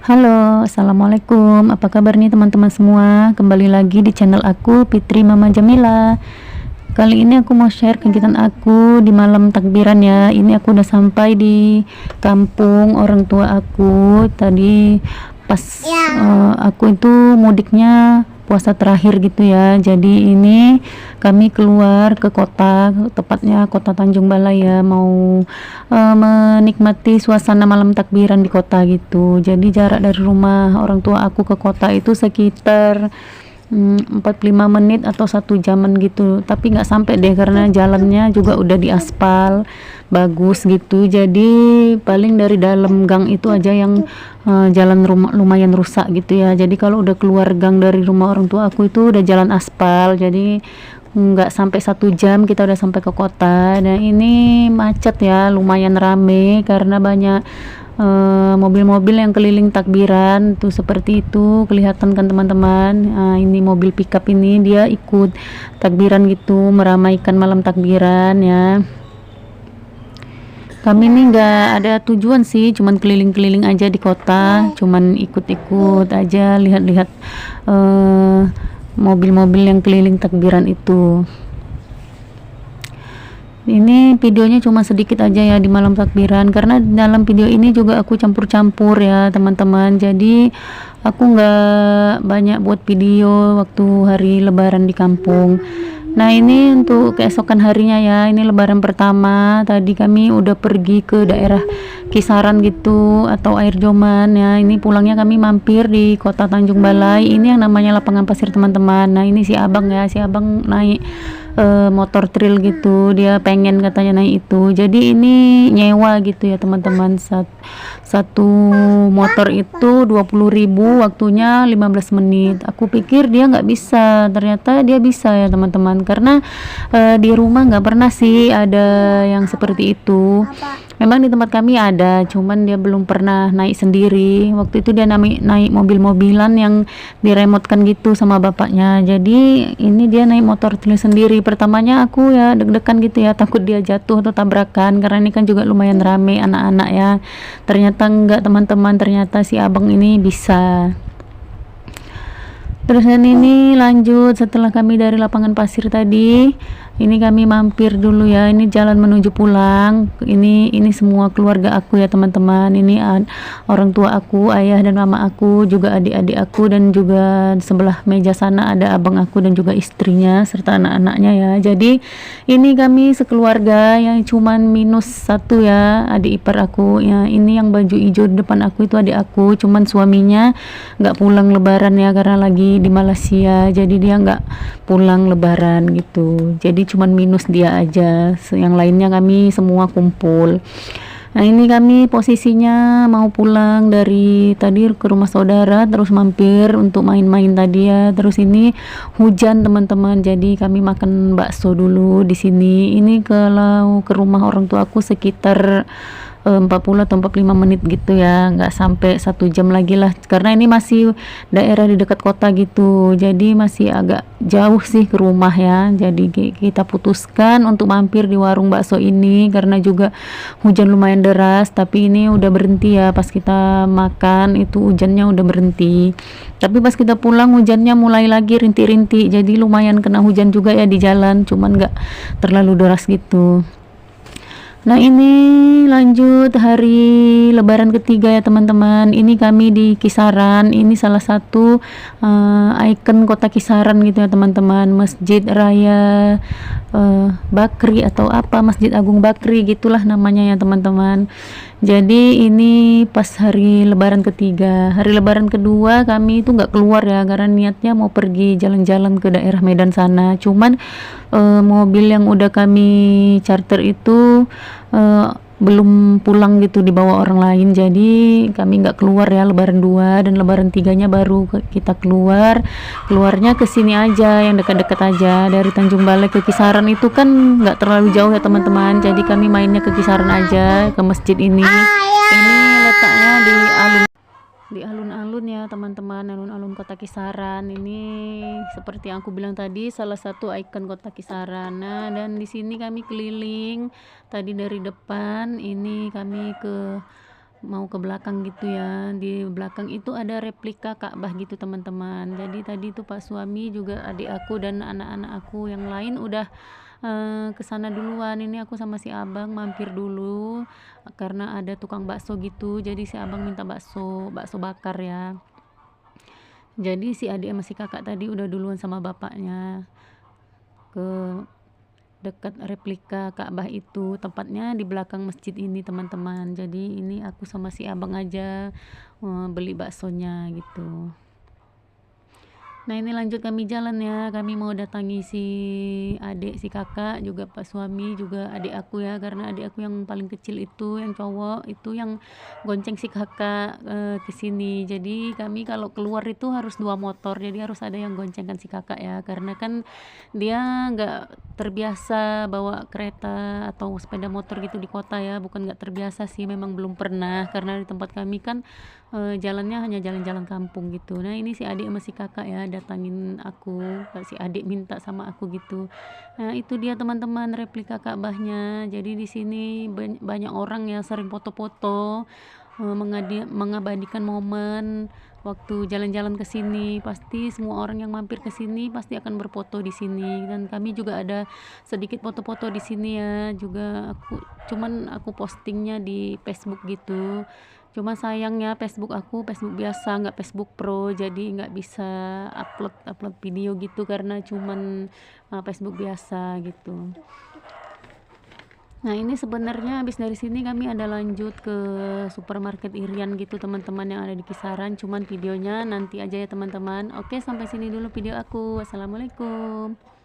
Halo, assalamualaikum. Apa kabar nih teman-teman semua? Kembali lagi di channel aku, Fitri Mama Jamila. Kali ini aku mau share kegiatan aku di malam takbiran ya. Ini aku udah sampai di kampung orang tua aku. Tadi pas aku itu mudiknya puasa terakhir gitu ya. Jadi ini kami keluar ke kota, tepatnya kota Tanjung Balai ya, mau menikmati suasana malam takbiran di kota gitu. Jadi jarak dari rumah orang tua aku ke kota itu sekitar 45 menit atau 1 jaman gitu, tapi nggak sampai deh karena jalannya juga udah diaspal bagus gitu. Jadi paling dari dalam gang itu aja yang jalan rumah lumayan rusak gitu ya. Jadi kalau udah keluar gang dari rumah orang tua aku itu udah jalan aspal, jadi nggak sampai 1 jam kita udah sampai ke kota. Nah ini macet ya, lumayan rame karena banyak mobil-mobil yang keliling takbiran tuh, seperti itu kelihatan kan teman-teman. Ini mobil pickup ini dia ikut takbiran gitu, meramaikan malam takbiran ya. Kami ini nggak ada tujuan sih, cuman keliling-keliling aja di kota, cuman ikut-ikut aja, lihat-lihat mobil-mobil yang keliling takbiran itu. Ini videonya cuma sedikit aja ya di malam takbiran, karena dalam video ini juga aku campur-campur ya teman-teman. Jadi aku nggak banyak buat video waktu hari lebaran di kampung. Nah ini untuk keesokan harinya ya, ini lebaran pertama. Tadi kami udah pergi ke daerah Kisaran gitu atau Air Joman ya. Ini pulangnya kami mampir di kota Tanjung Balai. Ini yang namanya lapangan pasir teman-teman. Nah ini si abang ya, si abang naik motor trail gitu, dia pengen katanya naik itu. Jadi ini nyewa gitu ya teman-teman. Satu motor itu 20.000, waktunya 15 menit. Aku pikir dia nggak bisa, ternyata dia bisa ya teman-teman, karena di rumah nggak pernah sih ada yang seperti itu. Memang di tempat kami ada, cuman dia belum pernah naik sendiri. Waktu itu dia naik mobil-mobilan yang diremotkan gitu sama bapaknya. Jadi ini dia naik motor trail sendiri. Pertamanya aku ya deg-degan gitu ya, takut dia jatuh atau tabrakan, karena ini kan juga lumayan rame anak-anak ya. Ternyata enggak teman-teman, ternyata si abang ini bisa. Terus ini lanjut setelah kami dari lapangan pasir tadi, ini kami mampir dulu ya. Ini jalan menuju pulang. Ini semua keluarga aku ya teman-teman. Ini orang tua aku, ayah dan mama aku, juga adik-adik aku, dan juga sebelah meja sana ada abang aku dan juga istrinya serta anak-anaknya ya. Jadi ini kami sekeluarga yang cuman minus satu ya, adik ipar aku ya. Ini yang baju hijau di depan aku itu adik aku, cuman suaminya nggak pulang lebaran ya karena lagi di Malaysia, jadi dia nggak pulang lebaran gitu. Jadi cuman minus dia aja, yang lainnya kami semua kumpul. Nah ini kami posisinya mau pulang dari tadi ke rumah saudara, terus mampir untuk main-main tadi ya. Terus ini hujan teman-teman, jadi kami makan bakso dulu di sini. Ini kalau ke rumah orang tua aku sekitar 40 atau 45 menit gitu ya, nggak sampai 1 jam lagi lah, karena ini masih daerah di dekat kota gitu, jadi masih agak jauh sih ke rumah ya. Jadi kita putuskan untuk mampir di warung bakso ini karena juga hujan lumayan deras, tapi ini udah berhenti ya. Pas kita makan itu hujannya udah berhenti, tapi pas kita pulang hujannya mulai lagi rintik-rintik, jadi lumayan kena hujan juga ya di jalan, cuman nggak terlalu deras gitu. Nah ini lanjut hari lebaran ketiga ya teman-teman. Ini kami di Kisaran. Ini salah satu ikon kota Kisaran gitu ya teman-teman. Masjid Raya Bakri atau apa, Masjid Agung Bakri gitulah namanya ya teman-teman. Jadi ini pas hari lebaran ketiga. Hari lebaran kedua kami itu nggak keluar ya, karena niatnya mau pergi jalan-jalan ke daerah Medan sana. Cuman mobil yang udah kami charter itu belum pulang gitu, dibawa orang lain, jadi kami nggak keluar ya lebaran 2, dan lebaran 3-nya baru kita keluarnya ke sini aja, yang dekat-dekat aja. Dari Tanjung Balai ke Kisaran itu kan nggak terlalu jauh ya teman-teman, jadi kami mainnya ke Kisaran aja, ke masjid ini letaknya di alun-alun ya teman-teman, alun-alun kota Kisaran. Ini seperti yang aku bilang tadi, salah satu ikon kota Kisaran. Nah dan di sini kami keliling tadi dari depan, ini kami ke mau ke belakang gitu ya. Di belakang itu ada replika Ka'bah gitu teman-teman. Jadi tadi tuh Pak suami juga adik aku dan anak-anak aku yang lain udah ke sana duluan. Ini aku sama si abang mampir dulu karena ada tukang bakso gitu. Jadi si abang minta bakso bakar ya. Jadi si adik sama si kakak tadi udah duluan sama bapaknya ke dekat replika Ka'bah itu, tempatnya di belakang masjid ini teman-teman. Jadi ini aku sama si abang aja beli baksonya gitu. Nah ini lanjut kami jalan ya, kami mau datangi si adik, si kakak, juga Pak suami, juga adik aku ya, karena adik aku yang paling kecil itu, yang cowok, itu yang gonceng si kakak ke sini. Jadi kami kalau keluar itu harus 2 motor, jadi harus ada yang goncengkan si kakak ya, karena kan dia nggak terbiasa bawa kereta atau sepeda motor gitu di kota ya, bukan nggak terbiasa sih, memang belum pernah, karena di tempat kami kan jalannya hanya jalan-jalan kampung gitu. Nah ini si adik sama si kakak ya datangin aku, si adik minta sama aku gitu. Nah itu dia teman-teman replika Ka'bahnya. Jadi di sini banyak orang yang sering foto-foto, mengabadikan momen waktu jalan-jalan ke sini. Pasti semua orang yang mampir ke sini pasti akan berfoto di sini, dan kami juga ada sedikit foto-foto di sini ya. Juga aku postingnya di Facebook gitu. Cuma sayangnya Facebook aku Facebook biasa, nggak Facebook Pro, jadi nggak bisa upload video gitu karena cuman Facebook biasa gitu. Nah ini sebenarnya habis dari sini kami ada lanjut ke supermarket Irian gitu teman-teman yang ada di kisaran, cuman videonya nanti aja ya teman-teman. Oke, sampai sini dulu video aku. Wassalamualaikum.